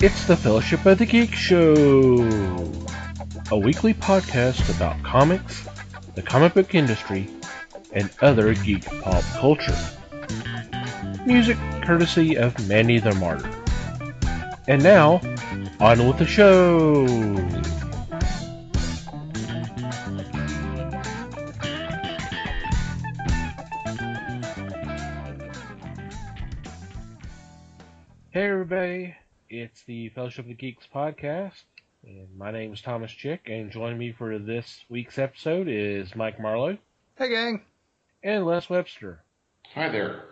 It's the Fellowship of the Geek Show, a weekly podcast about comics, the comic book industry, and other geek pop culture. Music courtesy of Mandy the Martyr. And now, on with the show! Hey everybody, it's the Fellowship of the Geeks podcast, and my name is Thomas Chick, and joining me for this week's episode is Mike Marlowe. Hey gang! And Les Webster. Hi there.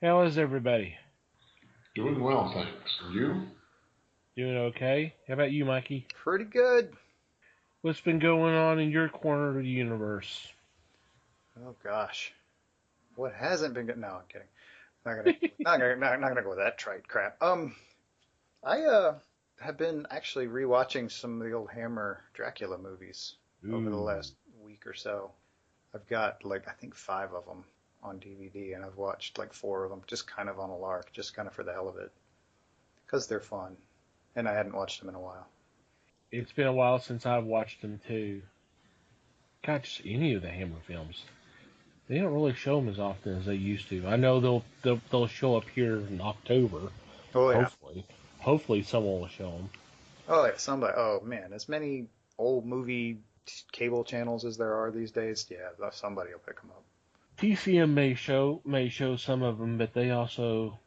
How is everybody? Doing well, thanks. And you? Doing okay? How about you, Mikey? Pretty good. What's been going on in your corner of the universe? Oh gosh. What hasn't been good? No, I'm kidding. Not gonna go with that trite crap. I have been actually rewatching some of the old Hammer Dracula movies over the last week or so. I've got I think 5 of them on DVD, and I've watched 4 of them just kind of on a lark, just kind of for the hell of it, because they're fun, and I hadn't watched them in a while. It's been a while since I've watched them too. God, just any of the Hammer films. They don't really show them as often as they used to. I know they'll show up here in October. Oh yeah. Hopefully someone will show them. Oh yeah, somebody. Oh man, as many old movie cable channels as there are these days. Yeah, somebody will pick them up. TCM may show some of them, but they also,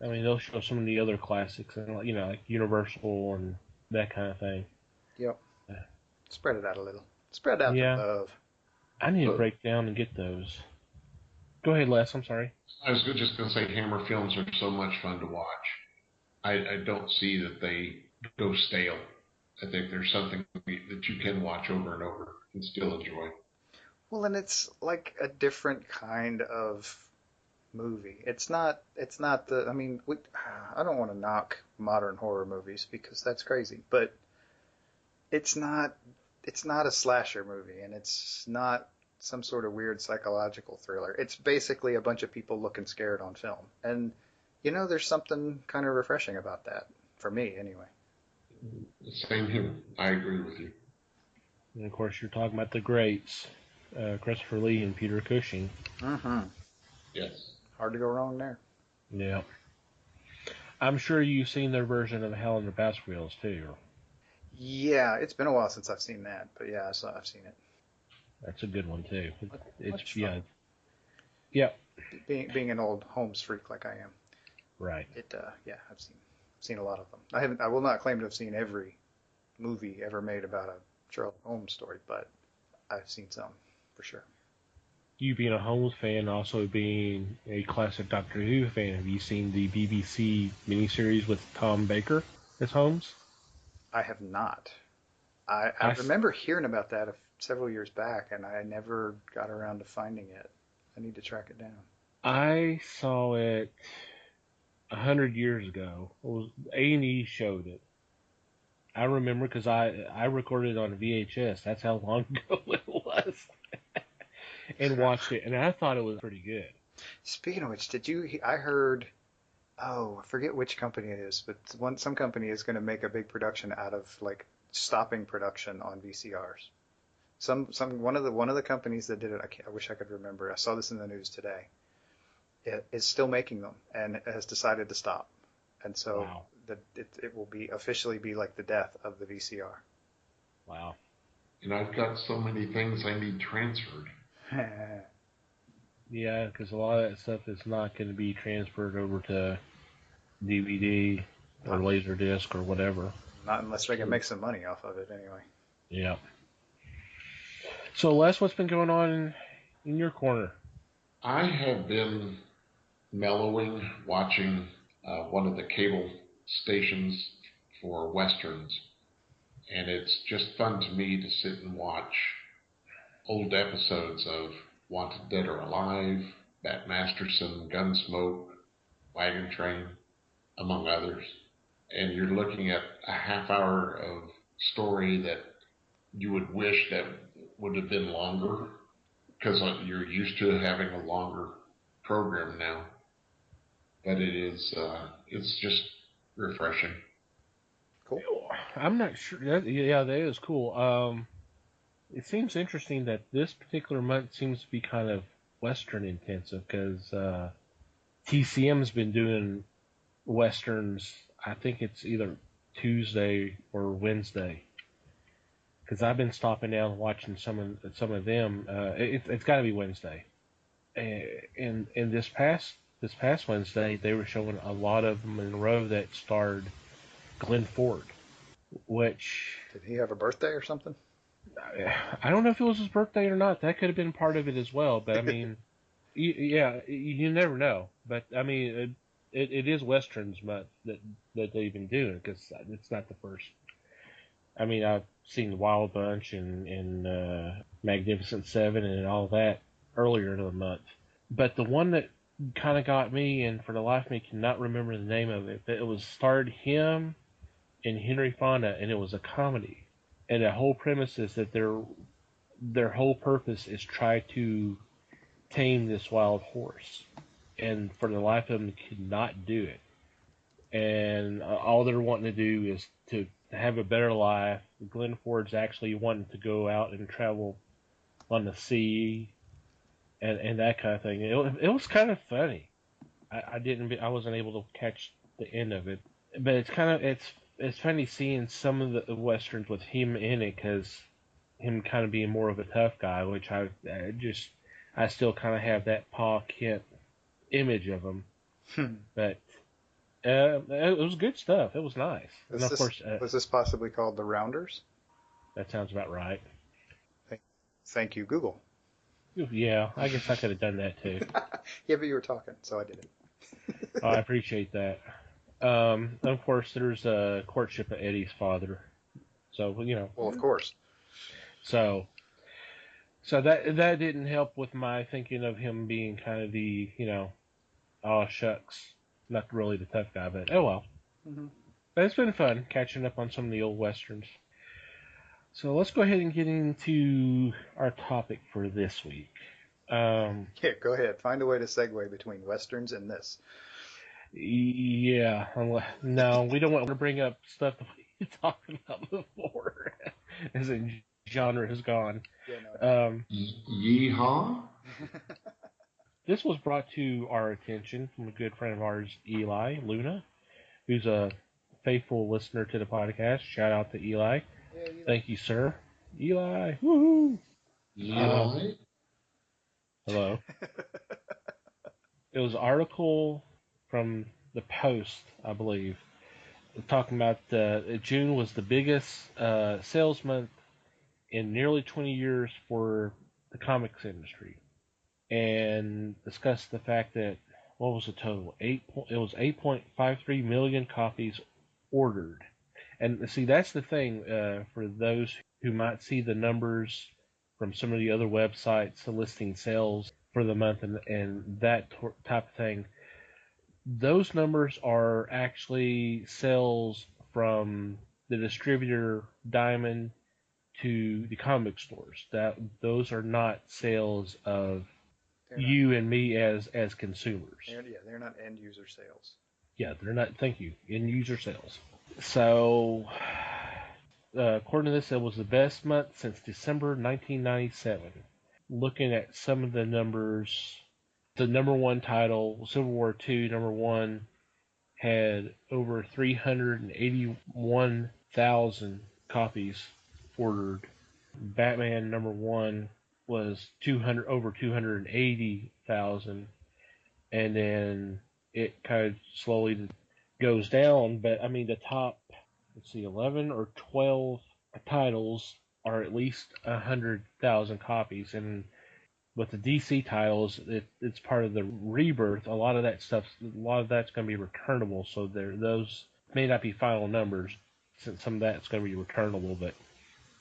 they'll show some of the other classics, and like Universal and that kind of thing. Yep. Spread it out a little. Spread out the love. I need to break down and get those. Go ahead, Les. I'm sorry. I was just going to say Hammer films are so much fun to watch. I don't see that they go stale. I think there's something that you can watch over and over and still enjoy. Well, and it's like a different kind of movie. It's not the, I don't want to knock modern horror movies because that's crazy, but it's not a slasher movie, and it's not some sort of weird psychological thriller. It's basically a bunch of people looking scared on film. And, there's something kind of refreshing about that, for me anyway. Same here. I agree with you. And of course, you're talking about the greats, Christopher Lee and Peter Cushing. Mm-hmm. Yes. Hard to go wrong there. Yeah. I'm sure you've seen their version of Hell in the Baskervilles, too. Yeah, it's been a while since I've seen that, but yeah, I've seen it. That's a good one too. It's fun. Yeah. Being an old Holmes freak like I am. Right. I've seen a lot of them. I will not claim to have seen every movie ever made about a Sherlock Holmes story, but I've seen some for sure. You being a Holmes fan, also being a classic Doctor Who fan, have you seen the BBC miniseries with Tom Baker as Holmes? I have not. I remember hearing about that several years back, and I never got around to finding it. I need to track it down. I saw it 100 years ago. A&E showed it. I remember because I recorded it on VHS. That's how long ago it was. And watched it, and I thought it was pretty good. Speaking of which, I heard, I forget which company it is, but some company is going to make a big production out of stopping production on VCRs. One of the companies that did it, I wish I could remember. I saw this in the news today. It is still making them and has decided to stop, and so it will officially be like the death of the VCR. Wow. And I've got so many things I need transferred. Yeah, because a lot of that stuff is not going to be transferred over to DVD or Laserdisc or whatever. Not unless they can make some money off of it, anyway. Yeah. So, Les, what's been going on in your corner? I have been mellowing, watching one of the cable stations for Westerns, and it's just fun to me to sit and watch old episodes of Wanted Dead or Alive, Bat Masterson, Gunsmoke, Wagon Train, among others. And you're looking at a half hour of story that you would wish that would have been longer, because you're used to having a longer program now. But it's just refreshing. Cool. I'm not sure. That is cool. It seems interesting that this particular month seems to be kind of Western intensive because TCM's been doing Westerns. I think it's either Tuesday or Wednesday. Because I've been stopping down and watching some of them. It's got to be Wednesday. And this past Wednesday, they were showing a lot of them in a row that starred Glenn Ford, which Did he have a birthday or something? I don't know if it was his birthday or not. That could have been part of it as well. But I mean, you never know. But I mean, it is Westerns month that they've been doing because it's not the first. I mean, I've seen the Wild Bunch and Magnificent Seven and all that earlier in the month. But the one that kind of got me, and for the life of me cannot remember the name of it, but it was starred him and Henry Fonda, and it was a comedy. And the whole premise is that their whole purpose is try to tame this wild horse, and for the life of them could not do it. And all they're wanting to do is to have a better life. Glenn Ford's actually wanting to go out and travel on the sea and that kind of thing. It was kind of funny. I wasn't able to catch the end of it, but it's funny seeing some of the westerns with him in it because him kind of being more of a tough guy, which I still kind of have that Pa Kent image of him. But it was good stuff. It was nice. And of course, Was this possibly called The Rounders? that sounds about right. Thank you, Google. Yeah, I guess I could have done that too. Yeah, but you were talking, so I did it. Oh, I appreciate that. Of course, there's a courtship of Eddie's father. So, Well, of course. So that didn't help with my thinking of him being kind of the, aw shucks, not really the tough guy, but oh well. Mm-hmm. But it's been fun catching up on some of the old westerns. So let's go ahead and get into our topic for this week. Yeah, go ahead. Find a way to segue between westerns and this. Yeah, no, we don't want to bring up stuff that we talked about before, as in genre has gone. Yeah, no. Yeehaw! This was brought to our attention from a good friend of ours, Eli Luna, who's a faithful listener to the podcast. Shout out to Eli. Yeah, Eli. Thank you, sir. Eli, woohoo! Eli? Hello. It was an article from the Post, I believe, talking about June was the biggest sales month in nearly 20 years for the comics industry, and discussed the fact that what was the total? It was 8.53 million copies ordered. And see, that's the thing for those who might see the numbers from some of the other websites listing sales for the month and that type of thing. Those numbers are actually sales from the distributor Diamond to the comic stores. Those are not sales of you and me as consumers. They're not end user sales. Yeah, they're not. Thank you. End user sales. So, according to this, it was the best month since December 1997. Looking at some of the numbers, the number one title, Civil War II, number one, had over 381,000 copies ordered. Batman number one was over 280,000, and then it kind of slowly goes down. But I mean, the top, let's see, 11 or 12 titles are at least 100,000 copies, and with the DC titles, it's part of the Rebirth. A lot of that's going to be returnable, so those may not be final numbers, since some of that's going to be returnable. But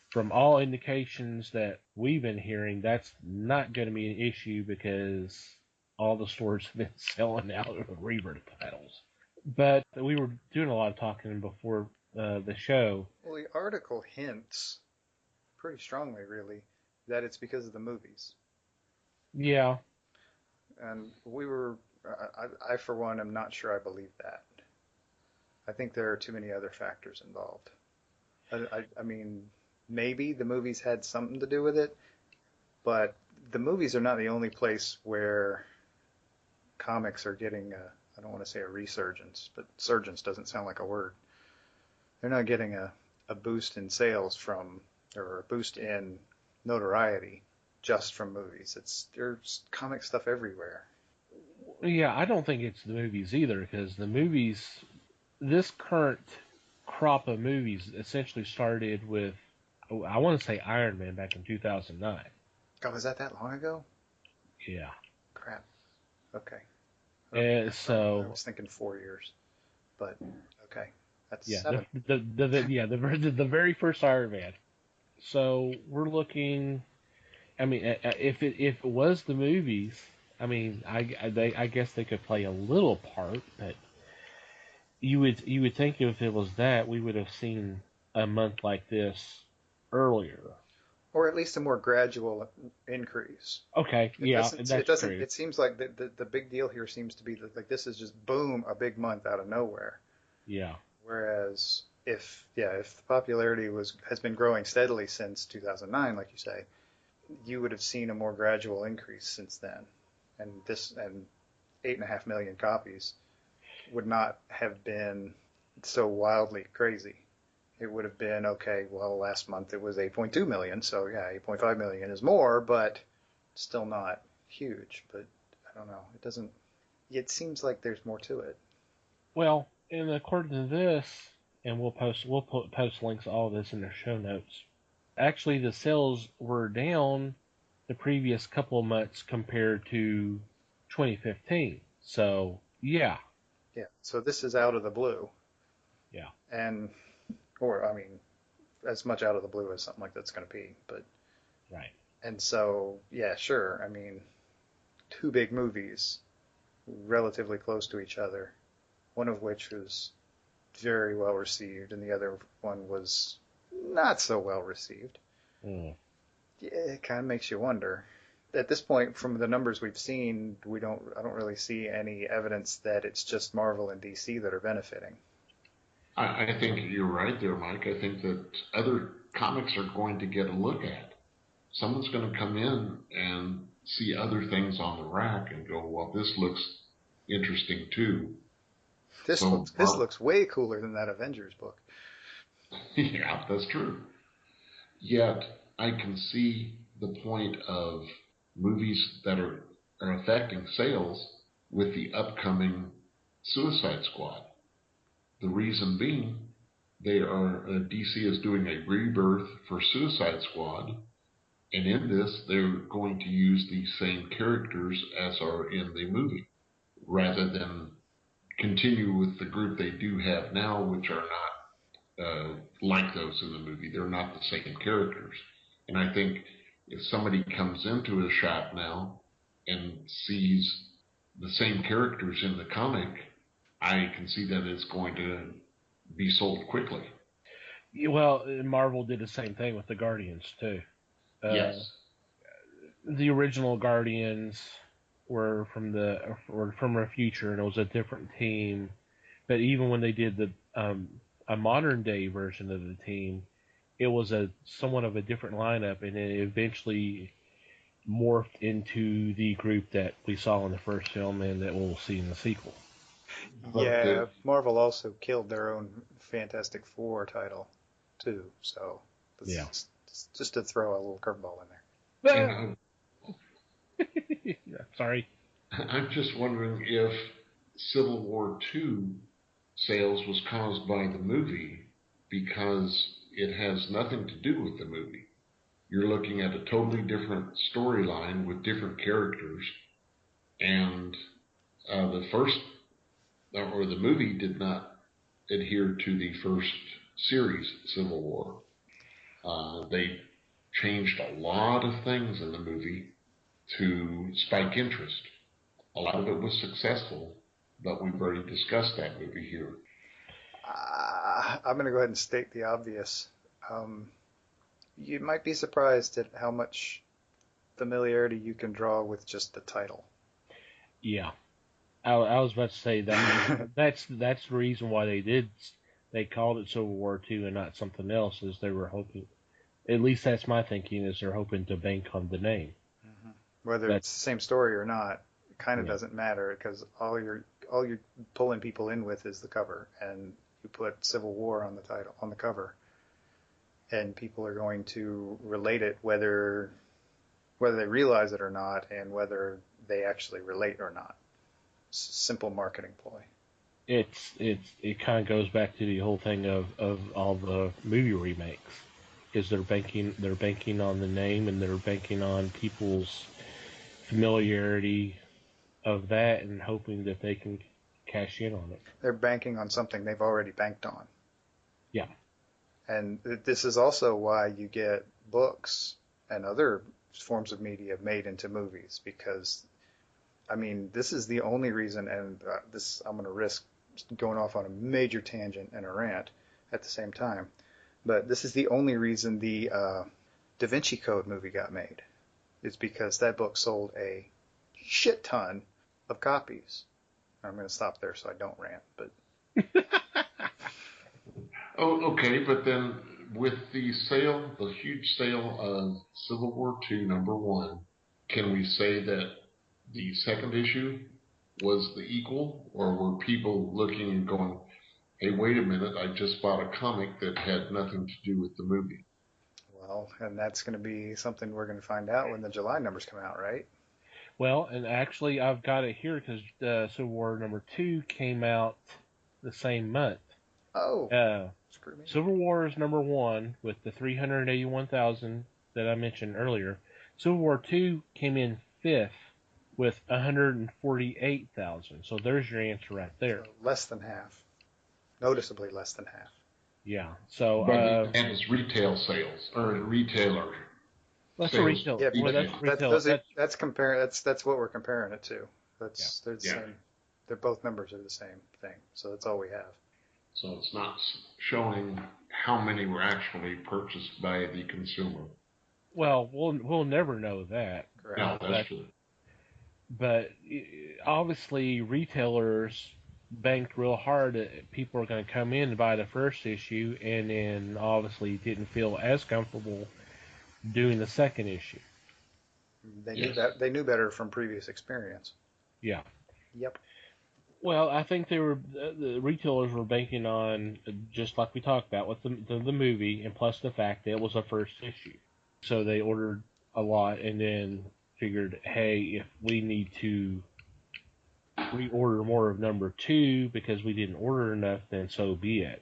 from all indications that we've been hearing, that's not going to be an issue because all the stores have been selling out of the Rebirth titles. But we were doing a lot of talking before the show. Well, the article hints pretty strongly, really, that it's because of the movies. Yeah. And I for one, am not sure I believe that. I think there are too many other factors involved. I mean, maybe the movies had something to do with it, but the movies are not the only place where comics are getting I don't want to say a resurgence, but surgence doesn't sound like a word. They're not getting a boost in sales from, or a boost in notoriety just from movies. There's comic stuff everywhere. Yeah, I don't think it's the movies either, because the movies, this current crop of movies essentially started with, I want to say Iron Man back in 2009. Oh, was that long ago? Yeah. Crap. Okay. And I so, was thinking 4 years, but okay, that's yeah, 7. the very first Iron Man. So we're looking. I mean, if it was the movies, I mean, I guess they could play a little part, but you would think if it was that, we would have seen a month like this earlier. Or at least a more gradual increase. Okay, It yeah, doesn't. It that's doesn't. true. It seems like the big deal here seems to be that like this is just boom, a big month out of nowhere. Yeah, Whereas if the popularity has been growing steadily since 2009, like you say, you would have seen a more gradual increase since then, and 8.5 million copies would not have been so wildly crazy. It would have been okay. Well, last month it was 8.2 million, so yeah, 8.5 million is more, but still not huge. But I don't know. It doesn't. It seems like there's more to it. well, and according to this, and we'll post links to all of this in the show notes. Actually, the sales were down the previous couple of months compared to 2015. So yeah, Yeah. So this is out of the blue, yeah, and or I mean, as much out of the blue as something like that's going to be. But right. and so yeah, sure. I mean, two big movies, relatively close to each other, one of which was very well received, and the other one was not so well received. Mm. Yeah, it kind of makes you wonder. At this point, from the numbers we've seen, I don't really see any evidence that it's just Marvel and DC that are benefiting. I think you're right there, Mike. I think that other comics are going to get a look at. Someone's going to come in and see other things on the rack and go, well, this looks interesting too. So, This looks way cooler than that Avengers book. yeah, that's true. Yet, I can see the point of movies that are affecting sales with the upcoming Suicide Squad. The reason being, DC is doing a rebirth for Suicide Squad, and in this, they're going to use the same characters as are in the movie, rather than continue with the group they do have now, which are not like those in the movie. They're not the same characters. And I think if somebody comes into a shop now and sees the same characters in the comic, I can see that it's going to be sold quickly. Well, Marvel did the same thing with the Guardians too. Uh, Yes. the original Guardians were from a future, and it was a different team. But even when they did a modern day version of the team, it was a somewhat of a different lineup, and it eventually morphed into the group that we saw in the first film and that we'll see in the sequel. But Yeah, Marvel also killed their own Fantastic Four title too. So Yeah. just to throw a little curveball in there. and Sorry. I'm just wondering if Civil War II sales was caused by the movie, because it has nothing to do with the movie. You're looking at a totally different storyline with different characters, and the movie did not adhere to the first series, Civil War. They changed a lot of things in the movie to spike interest. A lot of it was successful, but we've already discussed that movie here. I'm going to go ahead and state the obvious. You might be surprised at how much familiarity you can draw with just the title. Yeah. I was about to say that that's the reason why they called it Civil War II and not something else, is they were hoping, at least that's my thinking, is they're hoping to bank on the name. Whether That it's the same story or not, it kind of yeah, doesn't matter because all you're pulling people in with is the cover, and you put Civil War on the title on the cover, and people are going to relate it whether they realize it or not, and whether they actually relate or not. It's a simple marketing ploy. it kind of goes back to the whole thing of all the movie remakes, because they're banking on the name, and they're banking on people's familiarity of that and hoping that they can cash in on it. They're banking on something they've already banked on. Yeah. And this is also why you get books and other forms of media made into movies, because, I mean, this is the only reason, and I'm going to risk going off on a major tangent and a rant at the same time, but this is the only reason the Da Vinci Code movie got made. It's because that book sold a shit ton of copies. I'm going to stop there so I don't rant, but Oh, okay, but then with the huge sale of Civil War II #1, can we say that the second issue was the equal, or were people looking and going, hey, wait a minute, I just bought a comic that had nothing to do with the movie? well, and that's going to be something we're going to find out when the July numbers come out, right? Well, and actually, I've got it here because Civil War #2 came out the same month. Oh, Uh, screw me. Civil War is #1 with the 381,000 that I mentioned earlier. Civil War II came in fifth with 148,000. So there's your answer right there. So less than half. Noticeably less than half. Yeah. So But that is retail sales, or retailer that's a sales. retail. Yeah, Well, but that's retail. that's what we're comparing it to. They're the Yeah. same. They're both numbers are the same thing. So that's all we have. So it's not showing how many were actually purchased by the consumer. Well, we'll never know that. Correct. No, that's true. But obviously, retailers banked real hard that people are going to come in and buy the first issue, and then obviously didn't feel as comfortable doing the second issue. They knew Yes. that they knew better from previous experience. Yeah. Yep. Well, I think the retailers were banking on, just like we talked about with the movie, and plus the fact that it was a first issue. So they ordered a lot, and then figured, hey, if we need to reorder more of #2 because we didn't order enough, then so be it.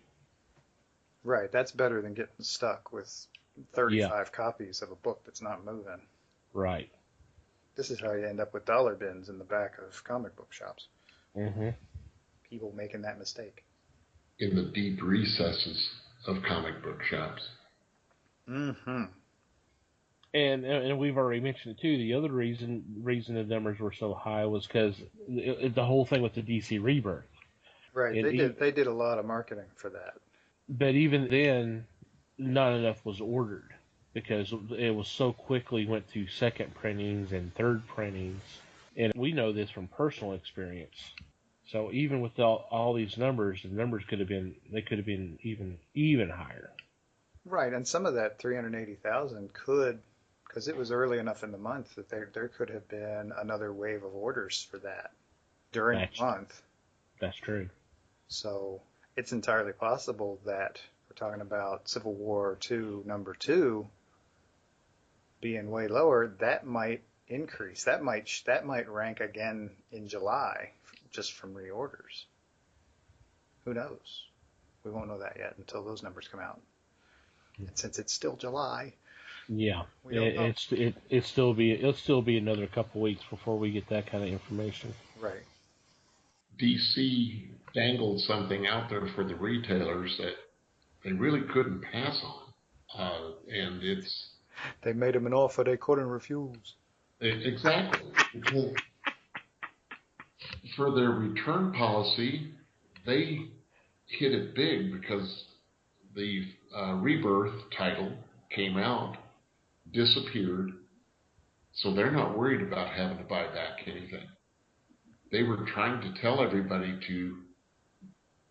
Right. That's better than getting stuck with Yeah. 35 copies of a book that's not moving. Right. This is how you end up with dollar bins in the back of comic book shops. Mm-hmm. People making that mistake. In the deep recesses of comic book shops. Mm-hmm. And we've already mentioned it too. The other reason the numbers were so high was because the whole thing with the DC Rebirth. Right. And They did a lot of marketing for that. but even then, not enough was ordered because it was so quickly went to second printings and third printings. And we know this from personal experience. So even with all these numbers, the numbers could have been even higher. Right, and some of that 380,000 could, because it was early enough in the month that there could have been another wave of orders for that during the month. That's true. So it's entirely possible that we're talking about Civil War II #2 being way lower. That might increase. That might rank again in July just from reorders. Who knows? We won't know that yet until those numbers come out. And since it's still July, Yeah, we don't know. it'll still be another couple weeks before we get that kind of information. Right. DC dangled something out there for the retailers that they really couldn't pass on. And it's... They made them an offer they couldn't refuse. Exactly. Because for their return policy, they hit it big because the Rebirth title came out, disappeared, so they're not worried about having to buy back anything. they were trying to tell everybody to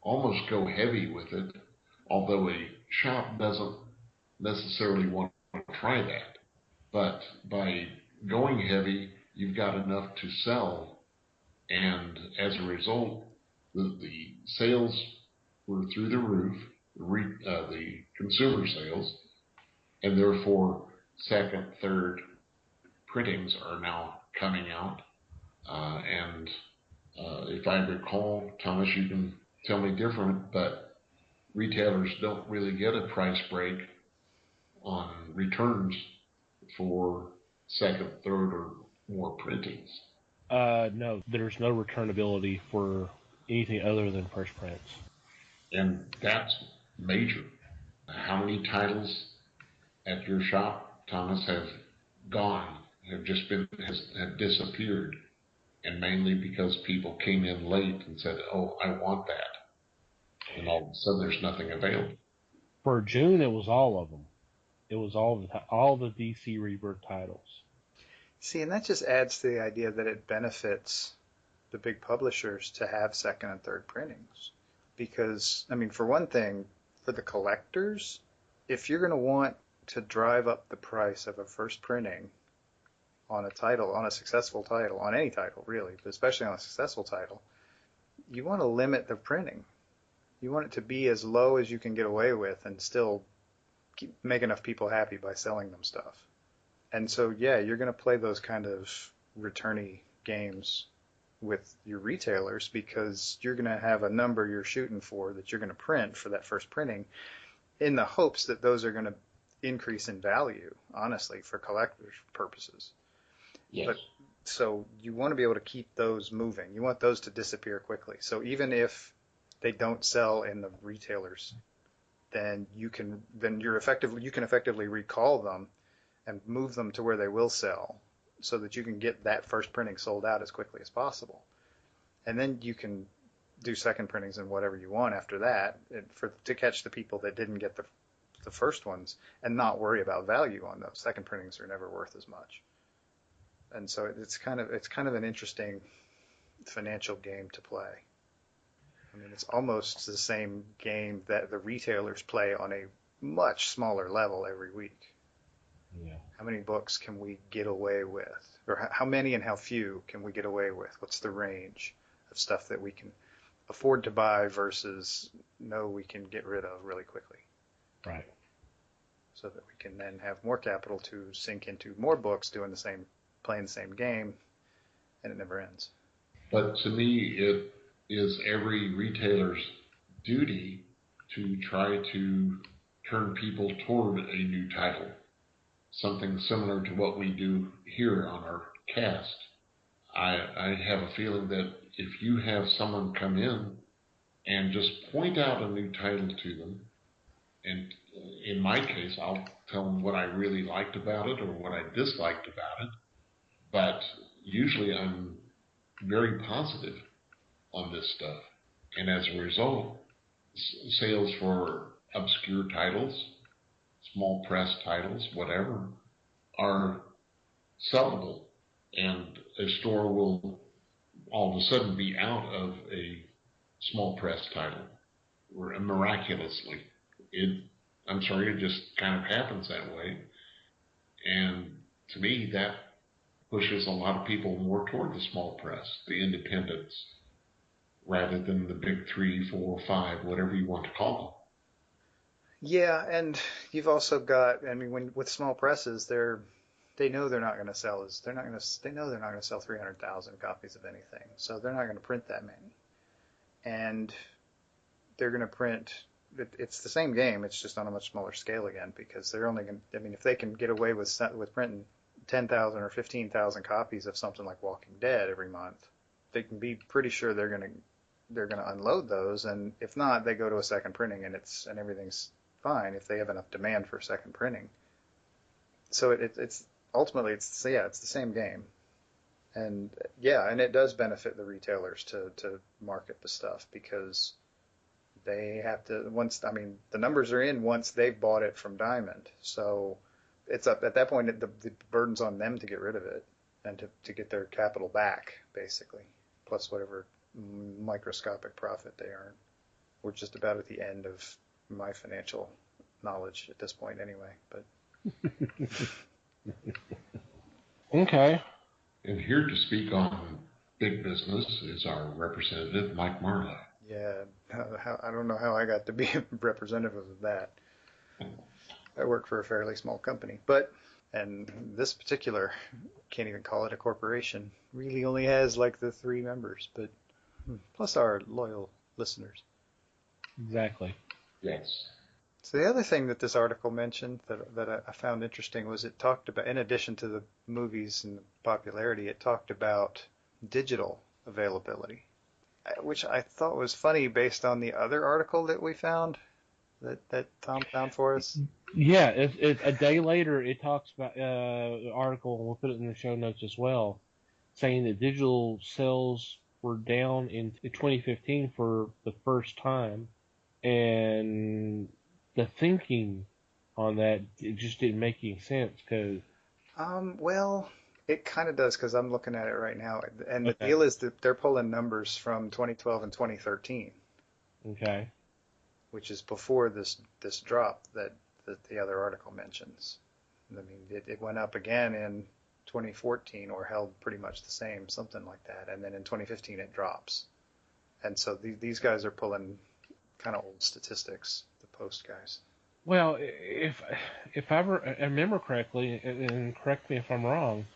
almost go heavy with it, although a shop doesn't necessarily want to try that. But by going heavy, you've got enough to sell, and as a result, the sales were through the roof, the consumer sales, and therefore second, third printings are now coming out. And if I recall, Thomas, you can tell me different, but retailers don't really get a price break on returns for second, third, or more printings. No, there's no returnability for anything other than first prints. And that's major. How many titles at your shop, Thomas, have gone, have just been, have disappeared, and mainly because people came in late and said, "Oh, I want that," and all of a sudden there's nothing available. For June, it was all of them. It was all the DC Rebirth titles. See, and that just adds to the idea that it benefits the big publishers to have second and third printings. Because, I mean, for one thing, for the collectors, if you're going to want to drive up the price of a first printing on a title, on a successful title, on any title really, but especially on a successful title, you want to limit the printing. You want it to be as low as you can get away with and still make enough people happy by selling them stuff. And so, yeah, you're going to play those kind of returny games with your retailers because you're going to have a number you're shooting for that you're going to print for that first printing in the hopes that those are going to increase in value, honestly, for collectors' purposes. Yes. But so you want to be able to keep those moving. You want those to disappear quickly. So even if they don't sell in the retailers, then you can effectively recall them and move them to where they will sell so that you can get that first printing sold out as quickly as possible. And then you can do second printings and whatever you want after that to catch the people that didn't get the first ones and not worry about value on those. Second printings are never worth as much. And so it's kind of an interesting financial game to play. I mean, it's almost the same game that the retailers play on a much smaller level every week. Yeah. How many books can we get away with? Or how many and how few can we get away with? What's the range of stuff that we can afford to buy versus no, we can get rid of really quickly? Right. So that we can then have more capital to sink into more books playing the same game, and it never ends. But to me, it is every retailer's duty to try to turn people toward a new title. Something similar to what we do here on our cast. I have a feeling that if you have someone come in and just point out a new title to them, and in my case, I'll tell them what I really liked about it or what I disliked about it, but usually I'm very positive on this stuff. And as a result, sales for obscure titles, small press titles, whatever, are sellable. And a store will all of a sudden be out of a small press title miraculously. It just kind of happens that way. And to me, that pushes a lot of people more toward the small press, the independents, rather than the big 3, 4, 5, whatever you want to call them. Yeah, and you've also got, I mean, with small presses, they know they're not going to sell 300,000 copies of anything, so they're not going to print that many, and they're going to print. It's the same game, it's just on a much smaller scale again, because they're only going. I mean, if they can get away with printing 10,000 or 15,000 copies of something like Walking Dead every month, they can be pretty sure they're going to unload those, and if not, they go to a second printing, and everything's fine if they have enough demand for a second printing. So it's ultimately it's the same game, and it does benefit the retailers to market the stuff because they have to the numbers are in once they've bought it from Diamond, so it's up at that point the burden's on them to get rid of it and to get their capital back basically. plus whatever microscopic profit they earn. We're just about at the end of my financial knowledge at this point anyway, but Okay. And here to speak on big business is our representative, Mike Marlowe. yeah, I don't know how I got to be a representative of that. I work for a fairly small company, and this particular, can't even call it a corporation, really only has like the 3 members, but plus our loyal listeners. Exactly. Yes. So the other thing that this article mentioned that I found interesting was it talked about, in addition to the movies and the popularity, it talked about digital availability, which I thought was funny based on the other article that we found, that Tom found for us. Yeah, a day later it talks about the article, and we'll put it in the show notes as well, saying that digital sales were down in 2015 for the first time, and the thinking on that, it just didn't make any sense because Well, it kind of does because I'm looking at it right now, and the okay, deal is that they're pulling numbers from 2012 and 2013, okay, which is before this drop that the other article mentions. I mean, it went up again in 2014 or held pretty much the same, something like that, and then in 2015 it drops. And so these guys are pulling kind of old statistics, the Post guys. well, if I remember correctly, and correct me if I'm wrong,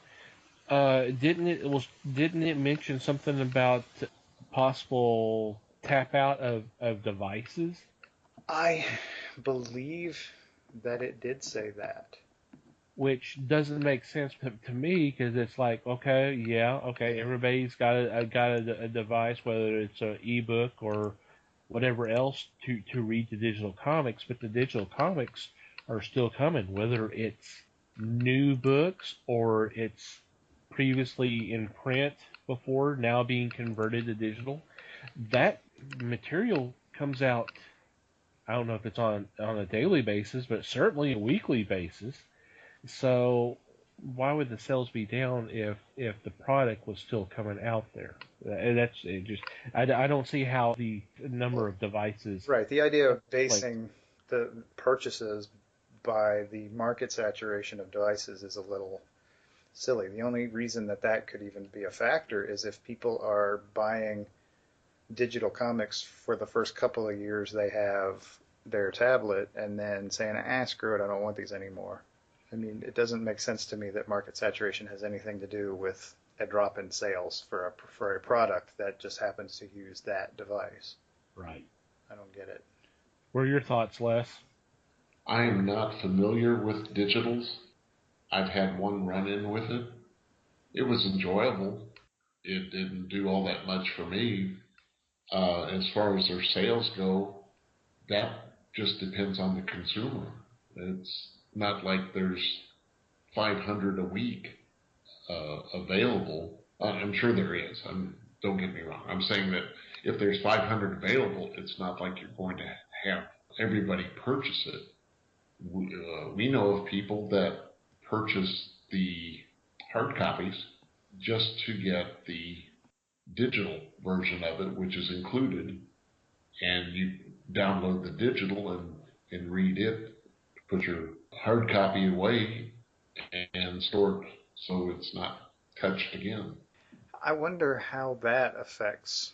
didn't it mention something about possible tap out of devices? I believe that it did say that. Which doesn't make sense to me because it's like, okay, yeah, okay, everybody's got a device, whether it's an ebook or whatever else to read the digital comics, but the digital comics are still coming, whether it's new books or it's previously in print before now being converted to digital. That material comes out. I don't know if it's on a daily basis, but certainly a weekly basis. So why would the sales be down if the product was still coming out there? And that's it. Just I don't see how the number of devices. Right. The idea of Like, basing the purchases by the market saturation of devices is a little silly. The only reason that that could even be a factor is if people are buying digital comics for the first couple of years they have their tablet and then saying, screw it, I don't want these anymore. I mean, it doesn't make sense to me that market saturation has anything to do with a drop in sales for a product that just happens to use that device. right. I don't get it. What are your thoughts, Les? I am not familiar with digitals. I've had one run-in with it. It was enjoyable. It didn't do all that much for me. As far as their sales go, that just depends on the consumer. It's not like there's 500 a week available. I'm sure there is. Don't get me wrong. I'm saying that if there's 500 available, it's not like you're going to have everybody purchase it. We know of people that purchase the hard copies just to get the digital version of it, which is included, and you download the digital and read it, put your hard copy away, and store it so it's not touched again. I wonder how that affects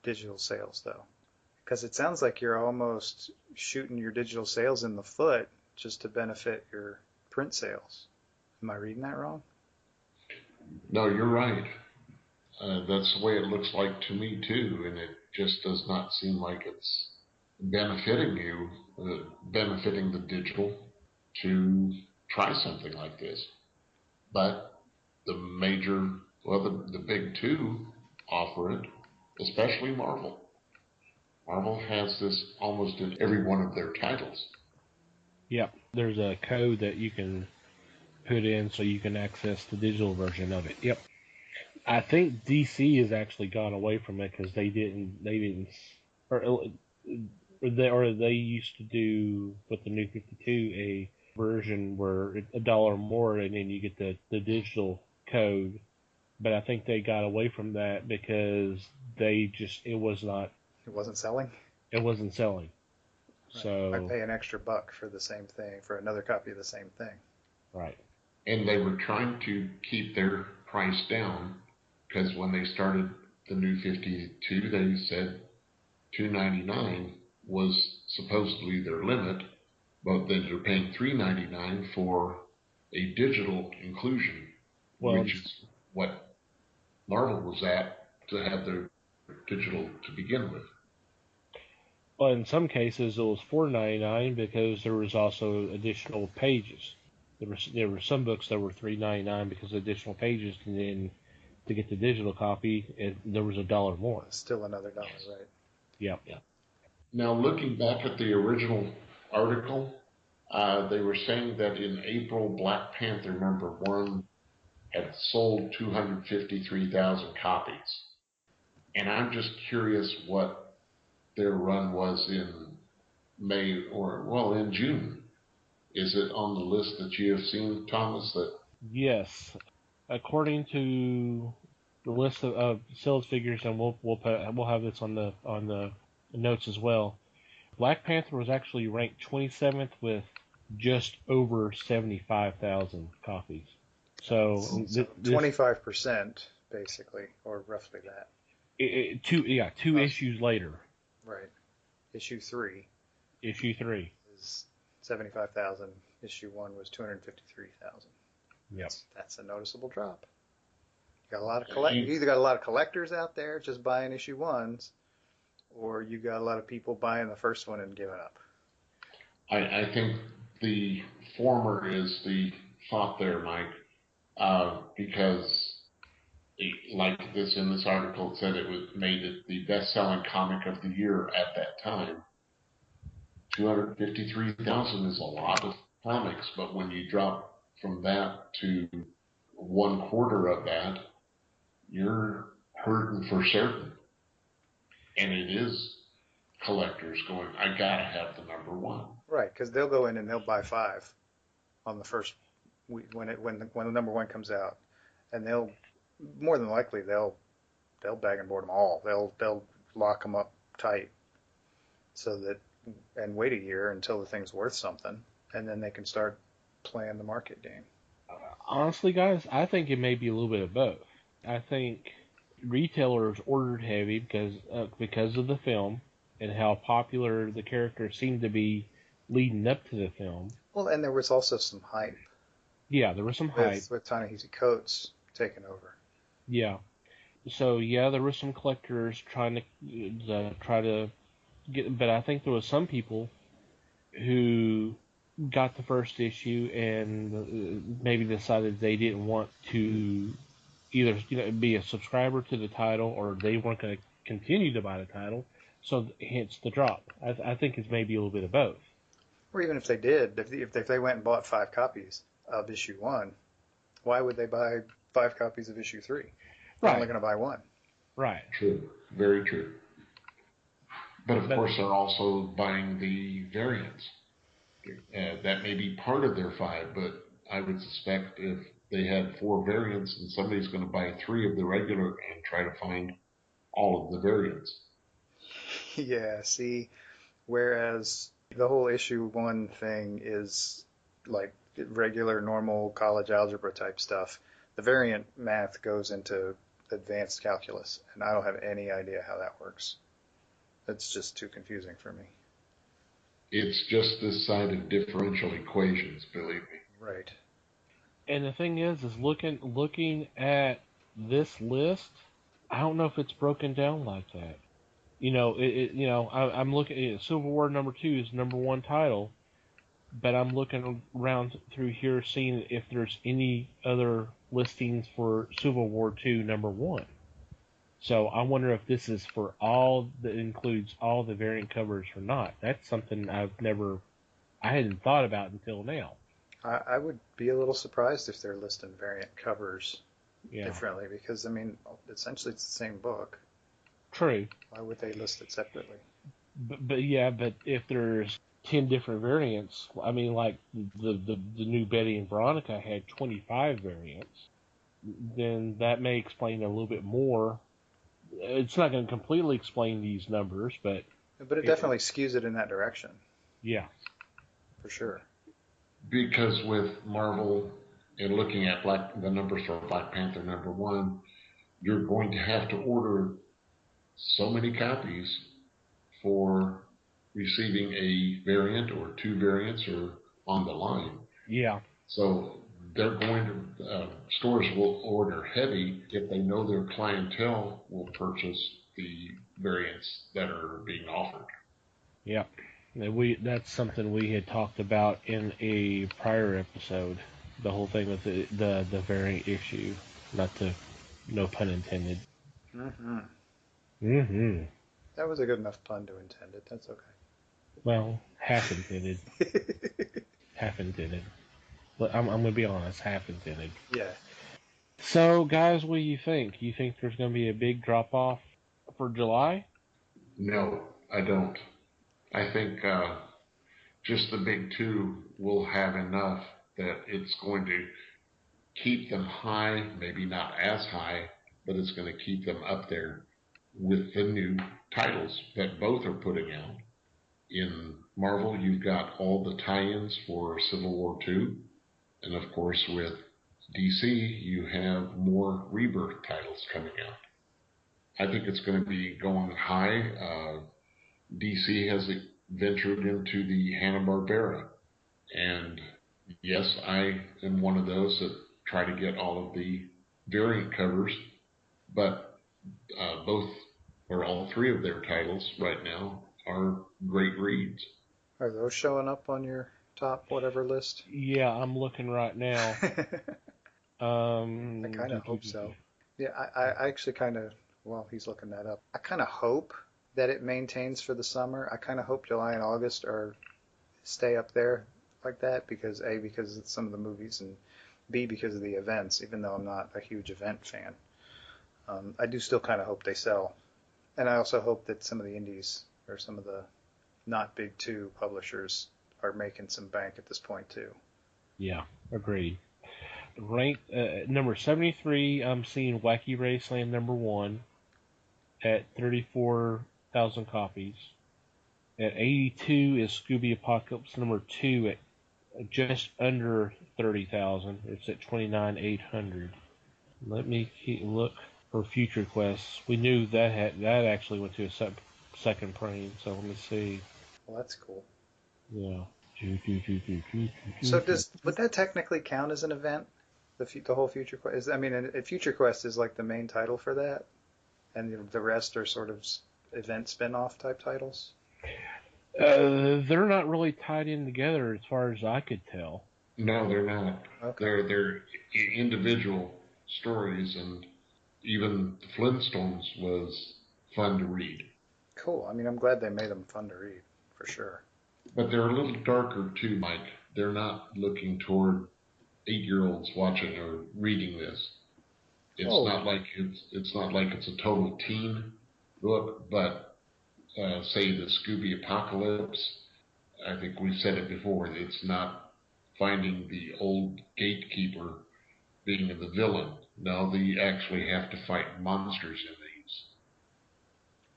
digital sales, though, because it sounds like you're almost shooting your digital sales in the foot just to benefit your print sales. Am I reading that wrong? No, you're right. That's the way it looks like to me too, and it just does not seem like it's benefiting you, benefiting the digital to try something like this. But the big two offer it, especially Marvel. Marvel has this almost in every one of their titles. Yep. There's a code that you can put in so you can access the digital version of it. Yep. I think DC has actually gone away from it because they didn't, or they used to do with the new 52 a version where $1 more and then you get the digital code but I think they got away from that because it wasn't selling. It wasn't selling. Right. So I pay an extra $1 for the same thing, for another copy of the same thing. Right. And they were trying to keep their price down because when they started the new 52, they said $2.99 was supposedly their limit, but then you're paying $3.99 for a digital inclusion, which is what Marvel was at to have their digital to begin with. Well, in some cases it was $4.99 because there was also additional pages. There were some books that were $3.99 because of additional pages, and then to get the digital copy, there was $1 more. Still another $1, right? Yeah. Now, looking back at the original article, they were saying that in April, Black Panther #1 had sold 253,000 copies. And I'm just curious what their run was in May in June. Is it on the list that you have seen, Thomas? Yes. According to the list of sales figures, and we'll have this on the notes as well. Black Panther was actually ranked 27th with just over 75,000 copies. So 25% basically, or roughly that. Two issues later. Right. Issue 3 is 75,000. Issue 1 was 253,000. Yep. That's a noticeable drop. You either got a lot of collectors out there just buying issue 1s, or you got a lot of people buying the first one and giving up. I think the former is the thought there, Mike, because like in this article, it said it made it the best-selling comic of the year at that time. 253,000 is a lot of comics, but when you drop from that to 1/4 of that, you're hurting for certain. And it is collectors going, I gotta have the #1. Right, because they'll go in and they'll buy 5 on the first week when the #1 comes out, and they'll more than likely they'll bag and board them all. They'll lock them up tight so that and wait a year until the thing's worth something, and then they can start playing the market game. Honestly, guys, I think it may be a little bit of both. I think retailers ordered heavy because of the film and how popular the characters seemed to be leading up to the film. Well, and there was also some hype. Yeah, there was some hype with Ta-Nehisi Coates taking over. Yeah. So there were some collectors trying to get, but I think there was some people who got the first issue and maybe decided they didn't want to either be a subscriber to the title, or they weren't going to continue to buy the title, so hence the drop. I think it's maybe a little bit of both. Or even if they did, if they went and bought 5 copies of issue 1, why would they buy 5 copies of issue 3? They're only going to buy 1. Right. True. Very true. But of course, they're also buying the variants. That may be part of their 5, but I would suspect if they had 4 variants and somebody's going to buy 3 of the regular and try to find all of the variants. Yeah, see, whereas the whole issue 1 thing is like regular, normal college algebra type stuff, the variant math goes into advanced calculus, and I don't have any idea how that works. It's just too confusing for me. It's just this side of differential equations, believe me. Right. And the thing is looking at this list, I don't know if it's broken down like that. I'm looking at Civil War #2 is #1 title, but I'm looking around through here seeing if there's any other listings for Civil War II #1. So I wonder if this is for all that includes all the variant covers or not. That's something I hadn't thought about until now. I would be a little surprised if they're listing variant covers differently, because, I mean, essentially it's the same book. True. Why would they list it separately? But if there's 10 different variants, I mean, like the new Betty and Veronica had 25 variants. then that may explain a little bit more. It's not going to completely explain these numbers, but it definitely skews it in that direction. Yeah, for sure. Because with Marvel and looking at the numbers for Black Panther #1, you're going to have to order so many copies for receiving a variant or 2 variants or on the line. Yeah. So they're going to, stores will order heavy if they know their clientele will purchase the variants that are being offered. Yeah. That's something we had talked about in a prior episode. The whole thing with the variant issue. No pun intended. Mm-hmm. Mm-hmm. That was a good enough pun to intend it. That's okay. Well, half intended. Half intended. But I'm going to be honest, half intended. Yeah. So, guys, what do you think? You think there's going to be a big drop-off for July? No, I don't. I think just the big 2 will have enough that it's going to keep them high, maybe not as high, but it's going to keep them up there with the new titles that both are putting out. In Marvel, you've got all the tie-ins for Civil War II, and of course with DC, you have more Rebirth titles coming out. I think it's going to be going high. DC has ventured into the Hanna-Barbera, and yes, I am one of those that try to get all of the variant covers, but both or all 3 of their titles right now are great reads. Are those showing up on your top whatever list? Yeah, I'm looking right now. I kind of hope so. Yeah, I actually kind of, well, he's looking that up. I kind of hope that it maintains for the summer. I kind of hope July and August stay up there like that because A, because of some of the movies, and B, because of the events, even though I'm not a huge event fan. I do still kind of hope they sell. And I also hope that some of the indies or some of the not big 2 publishers are making some bank at this point too. Yeah, agreed. Ranked number 73, I'm seeing Wacky Raceland #1 at 34,000 copies. At 82 is Scooby Apocalypse #2 at just under 30,000. It's at 29,800. Let me look for Future Quests. We knew that actually went to a second print, so let me see. Well, that's cool. Yeah. So would that technically count as an event? The whole Future Quest? I mean, a Future Quest is like the main title for that, and the rest are sort of event spin-off type titles? They're not really tied in together as far as I could tell. No, they're not. Okay. They're individual stories, and even the Flintstones was fun to read. Cool. I mean, I'm glad they made them fun to read, for sure. But they're a little darker too, Mike. They're not looking toward 8-year-olds watching or reading this. It's not like it's a total teen book, but say the Scooby Apocalypse. I think we've said it before. It's not finding the old gatekeeper being the villain. No, they actually have to fight monsters in these.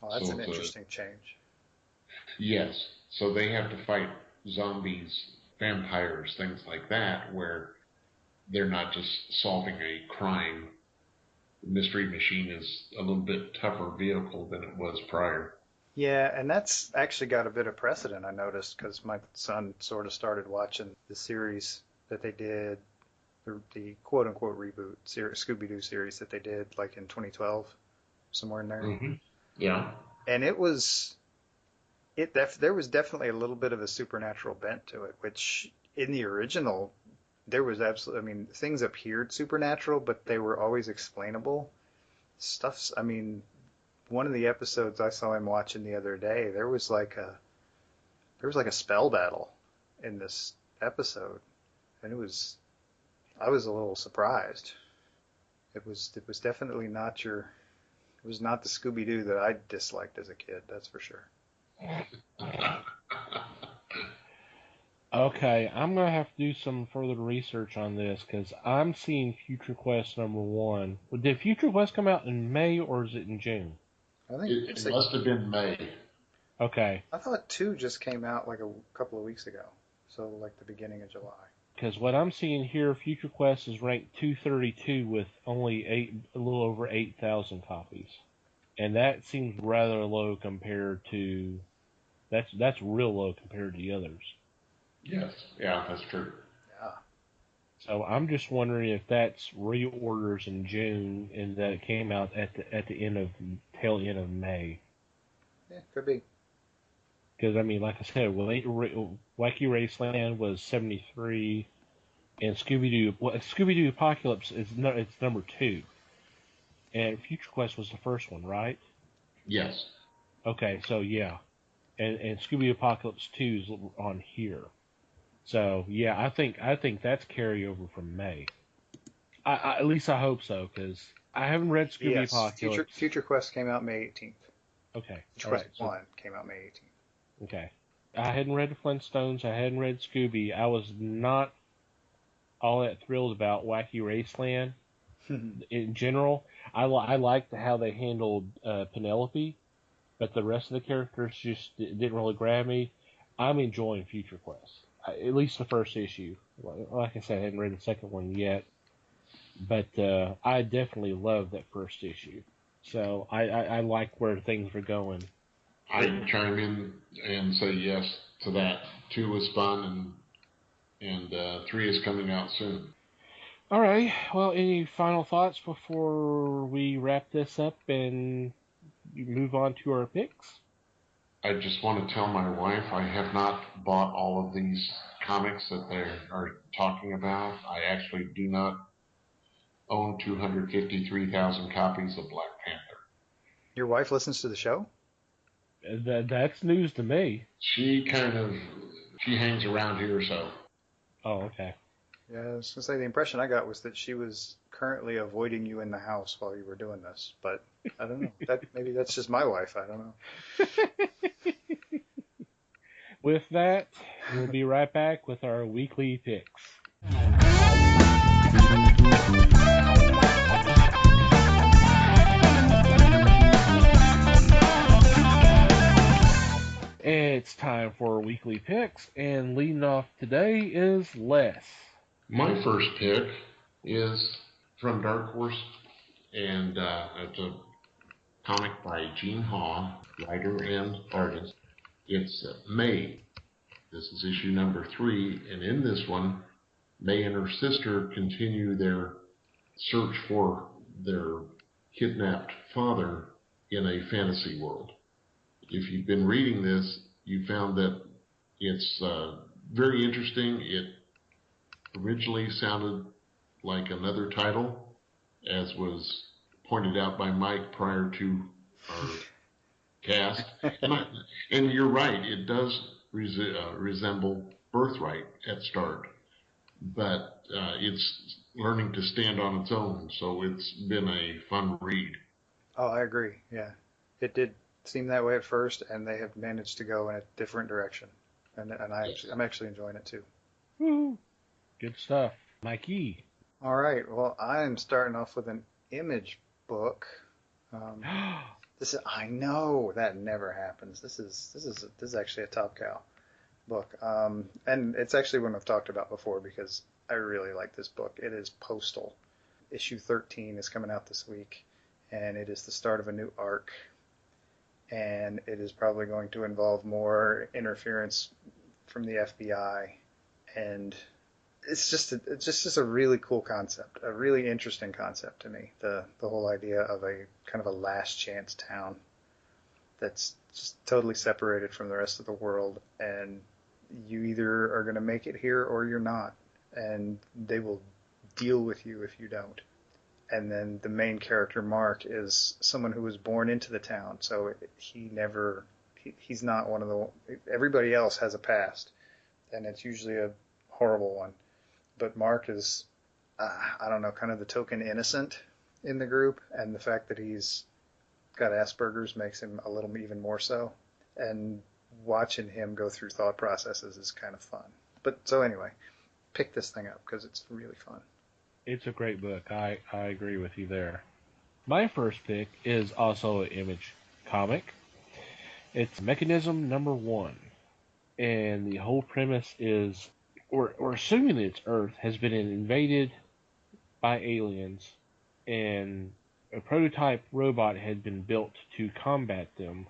Well, that's an interesting change. Yes. So they have to fight zombies, vampires, things like that, where they're not just solving a crime. The Mystery Machine is a little bit tougher vehicle than it was prior. Yeah, and that's actually got a bit of precedent, I noticed, because my son sort of started watching the series that they did, the quote-unquote reboot Scooby-Doo series that they did like in 2012, somewhere in there. Mm-hmm. Yeah. And there was definitely a little bit of a supernatural bent to it, which in the original, there was absolutely, I mean, things appeared supernatural, but they were always explainable. I mean, one of the episodes I saw him watching the other day, there was like a spell battle in this episode, and I was a little surprised. It was definitely not it was not the Scooby-Doo that I disliked as a kid, that's for sure. Okay, I'm gonna have to do some further research on this because I'm seeing Future Quest #1. Did Future Quest come out in May or is it in June? I think It must have been May. Okay, I thought 2 just came out like a couple of weeks ago, so like the beginning of July. because what I'm seeing here, Future Quest is ranked 232 with only a little over 8,000 copies, and that seems rather low compared to that's real low compared to the others. Yes, yeah, that's true. Yeah, So I'm just wondering if that's reorders in June and that it came out at the tail end of May. yeah, could be. Because I mean, like I said, Wacky Raceland was 73, and Scooby Doo Apocalypse it's number 2, and Future Quest was the first one, right? Yes. Okay, so yeah, and Scooby Doo Apocalypse 2 is on here. So yeah, I think that's carryover from May. At least I hope so, because I haven't read Scooby Yes, Apocalypse. Future Quest came out May 18th. Okay, Future all right, Quest so 1 came out May 18th. okay. I hadn't read the Flintstones. I hadn't read Scooby. I was not all that thrilled about Wacky Raceland in general. I liked how they handled Penelope, but the rest of the characters just didn't really grab me. I'm enjoying Future Quest, at least the first issue. Like I said, I hadn't read the second one yet, but I definitely loved that first issue. So I like where things are going. I chime in and say yes to that. 2 was fun, and 3 is coming out soon. All right. Well, any final thoughts before we wrap this up and move on to our picks? I just want to tell my wife I have not bought all of these comics that they are talking about. I actually do not own 253,000 copies of Black Panther. Your wife listens to the show? That's news to me. She hangs around here, so Oh, okay. Yeah, I was going to say the impression I got was that she was currently avoiding you in the house while you were doing this, but I don't know. Maybe that's just my wife. I don't know. With that, we'll be right back with our weekly picks. It's time for weekly picks, and leading off today is Les. my first pick is from Dark Horse, and it's a comic by Gene Haw, writer and artist. It's May. This is issue number 3, and in this one, May and her sister continue their search for their kidnapped father in a fantasy world. If you've been reading this, you found that it's very interesting. It originally sounded like another title, as was pointed out by Mike prior to our cast. And you're right, it does resemble Birthright at start, but it's learning to stand on its own, so it's been a fun read. Oh, I agree. Yeah. It did seem that way at first, and they have managed to go in a different direction. And I'm actually enjoying it too. Woo! Good stuff. Mikey. All right. Well, I'm starting off with an Image book. I know that never happens. This is actually a Top Cow book. And it's actually one I've talked about before because I really like this book. It is Postal. Issue 13 is coming out this week, and it is the start of a new arc. And it is probably going to involve more interference from the FBI, and it's just a really cool concept, a really interesting concept to me. The whole idea of a kind of a last chance town that's just totally separated from the rest of the world, and you either are going to make it here or you're not, and they will deal with you if you don't. And then the main character, Mark, is someone who was born into the town, so he's not one of everybody else has a past, and it's usually a horrible one. But Mark is, I don't know, kind of the token innocent in the group, and the fact that he's got Asperger's makes him a little even more so. And watching him go through thought processes is kind of fun. But so anyway, pick this thing up because it's really fun. It's a great book. I agree with you there. My first pick is also an Image comic. It's Mechanism #1. And the whole premise is we're assuming that Earth has been invaded by aliens, and a prototype robot had been built to combat them,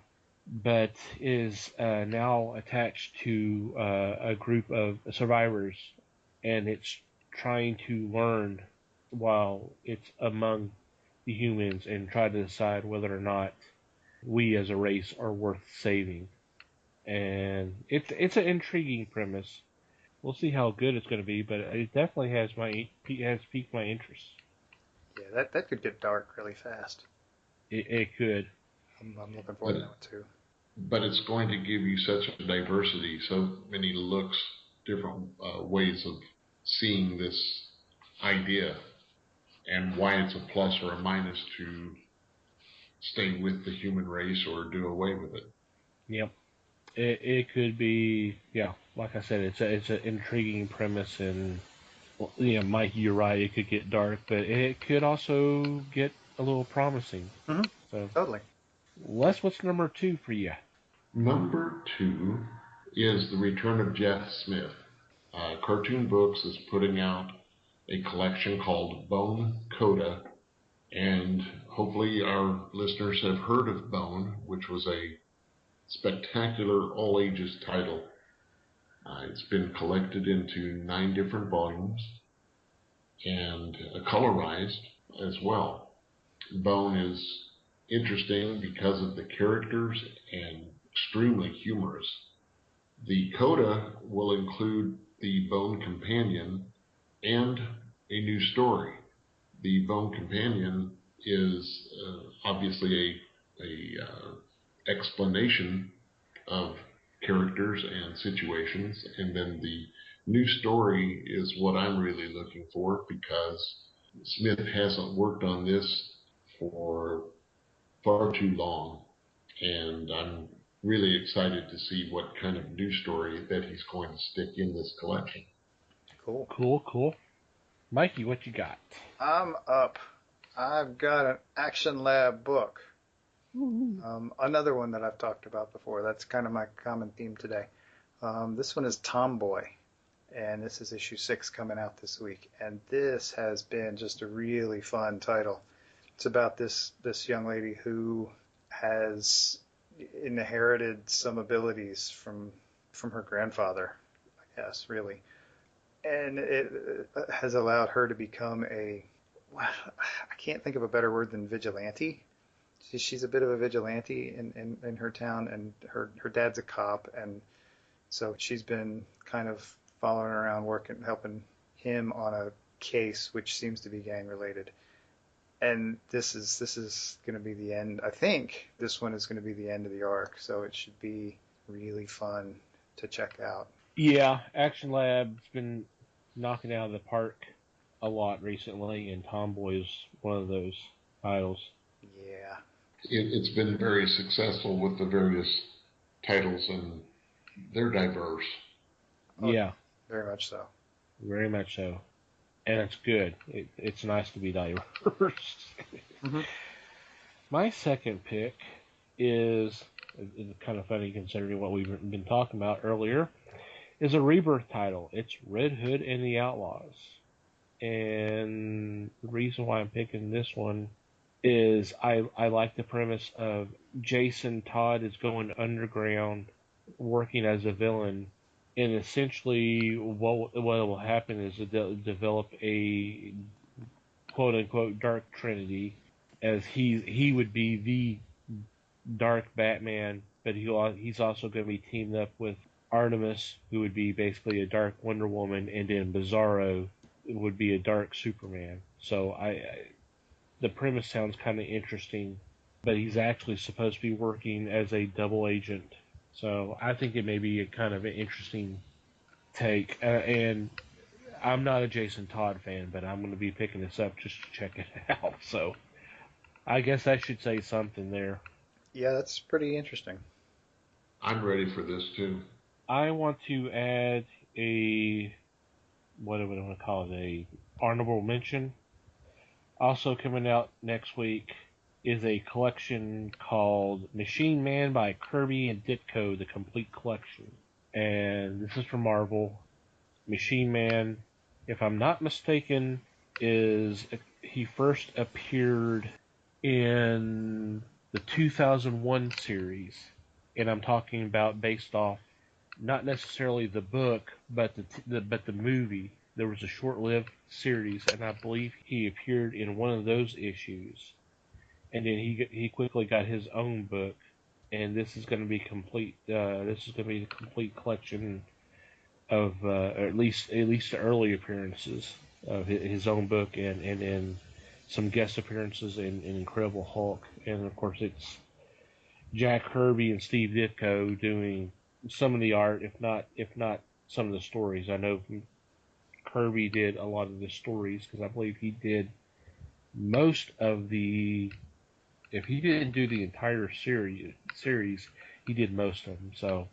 but is now attached to a group of survivors, and it's trying to learn while it's among the humans and try to decide whether or not we as a race are worth saving. And it's an intriguing premise. We'll see how good it's going to be, but it definitely has piqued my interest. Yeah, that could get dark really fast. It could. I'm looking forward to that too. But it's going to give you such a diversity, so many looks, different ways of seeing this idea, and why it's a plus or a minus to stay with the human race or do away with it. Yep. It could be, yeah, like I said, it's an intriguing premise, and Mike, you're right, it could get dark, but it could also get a little promising. Mm-hmm. So Totally. Les, what's number 2 for you? Number 2 is The Return of Jeff Smith. Cartoon Books is putting out a collection called Bone Coda, and hopefully our listeners have heard of Bone, which was a spectacular all-ages title. It's been collected into 9 different volumes and colorized as well. Bone is interesting because of the characters and extremely humorous. The Coda will include the Bone Companion and a new story. The Bone Companion is obviously a explanation of characters and situations, and then the new story is what I'm really looking for, because Smith hasn't worked on this for far too long, and I'm really excited to see what kind of new story that he's going to stick in this collection. Cool. Mikey, what you got? I'm up. I've got an Action Lab book. Another one that I've talked about before. That's kind of my common theme today. This one is Tomboy, and this is issue 6 coming out this week. And this has been just a really fun title. It's about this young lady who has inherited some abilities from her grandfather, I guess, really. And it has allowed her to become I can't think of a better word than vigilante. She's a bit of a vigilante in her town, and her dad's a cop, and so she's been kind of following around, helping him on a case which seems to be gang related. And this is going to be the end. I think this one is going to be the end of the arc, so it should be really fun to check out. Yeah, Action Lab's been knocking out of the park a lot recently, and Tomboy is one of those titles. Yeah. It's been very successful with the various titles, and they're diverse. Oh, yeah. Very much so. Very much so. And it's good. It's nice to be diverse. Mm-hmm. My second pick is kind of funny considering what we've been talking about earlier, is a Rebirth title. It's Red Hood and the Outlaws. And the reason why I'm picking this one is I like the premise of Jason Todd is going underground working as a villain, and essentially what will happen is they'll develop a quote unquote dark trinity, as he would be the dark Batman, but he's also going to be teamed up with Artemis, who would be basically a dark Wonder Woman, and then Bizarro would be a dark Superman. So the premise sounds kind of interesting, but he's actually supposed to be working as a double agent. So I think it may be a kind of an interesting take. And I'm not a Jason Todd fan, but I'm going to be picking this up just to check it out. So I guess I should say something there. Yeah, that's pretty interesting. I'm ready for this too. I want to add what do we want to call it? A honorable mention. Also coming out next week is a collection called Machine Man by Kirby and Ditko, the complete collection. And this is from Marvel. Machine Man, if I'm not mistaken, he first appeared in the 2001 series. And I'm talking about based off not necessarily the book, but the movie. There was a short-lived series, and I believe he appeared in one of those issues. And then he quickly got his own book, and this is going to be complete. This is going to be the complete collection of at least the early appearances of his own book, and some guest appearances in Incredible Hulk, and of course it's Jack Kirby and Steve Ditko doing some of the art, if not some of the stories. I know Kirby did a lot of the stories because I believe he did most of the. If he didn't do the entire series, he did most of them. So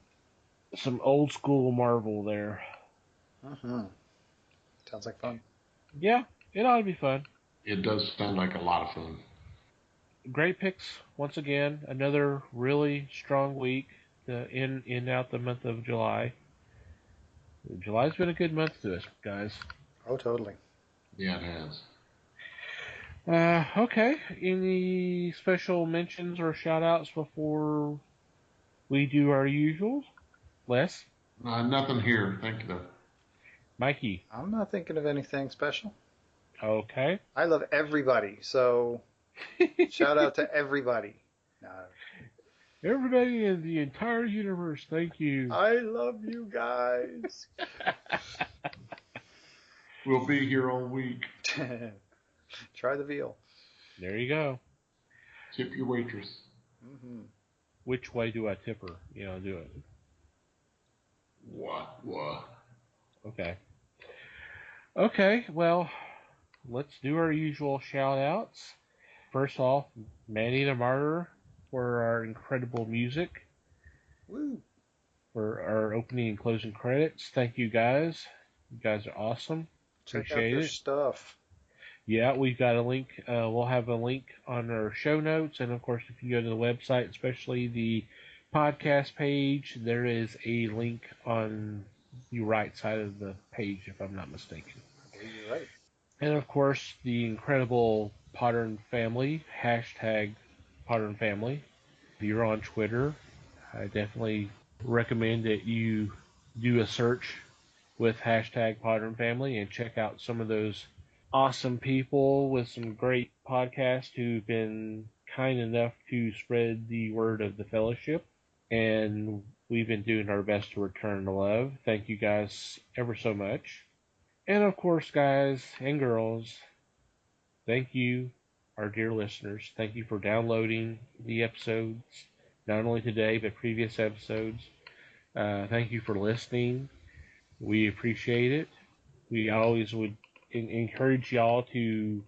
some old school Marvel there. Sounds like fun. Yeah, it ought to be fun. It does sound like a lot of fun. Great picks once again. Another really strong week to end out the month of July. July's been a good month to us, guys. Oh, totally. Yeah, it has. Okay. Any special mentions or shout-outs before we do our usuals? Les? Nothing here. Thank you, though. Mikey? I'm not thinking of anything special. Okay. I love everybody, so shout out to everybody. Everybody in the entire universe, thank you. I love you guys. We'll be here all week. Try the veal. There you go. Tip your waitress. Mm-hmm. Which way do I tip her? Do it. What? Okay. Okay, well, let's do our usual shout-outs. First off, Manny the Martyr for our incredible music. Woo! For our opening and closing credits. Thank you guys. You guys are awesome. Check Appreciate out their it. stuff. Yeah, we've got a link. We'll have a link on our show notes. And, of course, if you go to the website, especially the podcast page, there is a link on the right side of the page, if I'm not mistaken. You're right. And, of course, the incredible Podern family, hashtag Podern family. If you're on Twitter, I definitely recommend that you do a search with hashtag Podern family and check out some of those awesome people with some great podcasts who've been kind enough to spread the word of the fellowship, and we've been doing our best to return the love. Thank you guys ever so much. And of course, guys and girls, thank you, our dear listeners. Thank you for downloading the episodes, not only today, but previous episodes. Thank you for listening. We appreciate it. We always would encourage y'all to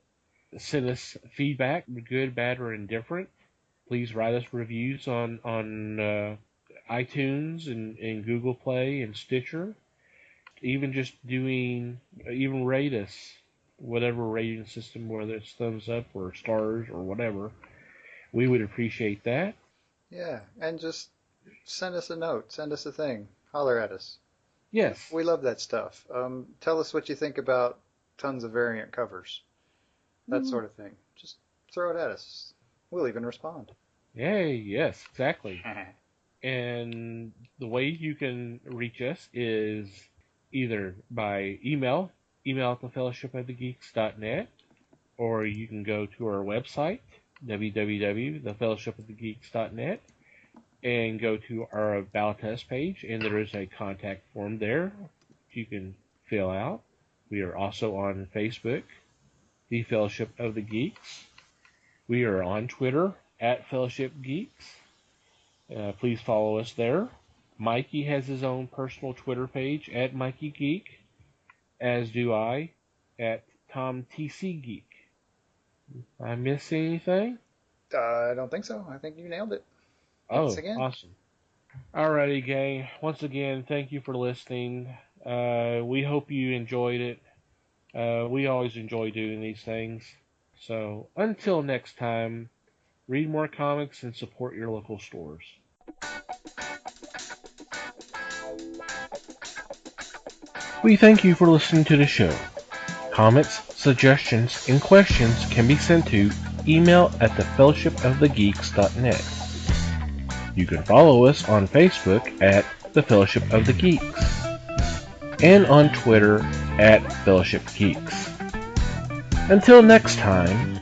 send us feedback, good, bad, or indifferent. Please write us reviews on iTunes and Google Play and Stitcher. Even rate us, whatever rating system, whether it's thumbs up or stars or whatever. We would appreciate that. Yeah, and just send us a note, send us a thing, holler at us. Yes. We love that stuff. Tell us what you think about tons of variant covers, that sort of thing. Just throw it at us. We'll even respond. Hey, yes, exactly. And the way you can reach us is either by email at thefellowshipofthegeeks.net, or you can go to our website, www.thefellowshipofthegeeks.net, and go to our About Us page, and there is a contact form there you can fill out. We are also on Facebook, The Fellowship of the Geeks. We are on Twitter, @Fellowship Geeks. Please follow us there. Mikey has his own personal Twitter page, @MikeyGeek, as do I, @TomTCGeek. I miss anything? I don't think so. I think you nailed it. Oh, awesome. Alrighty, gang. Once again, thank you for listening. We hope you enjoyed it. We always enjoy doing these things. So until next time, read more comics and support your local stores. We thank you for listening to the show. Comments, suggestions, and questions can be sent to email@thefellowshipofthegeeks.net. You can follow us on Facebook at The Fellowship of the Geeks and on Twitter at Fellowship Geeks. Until next time,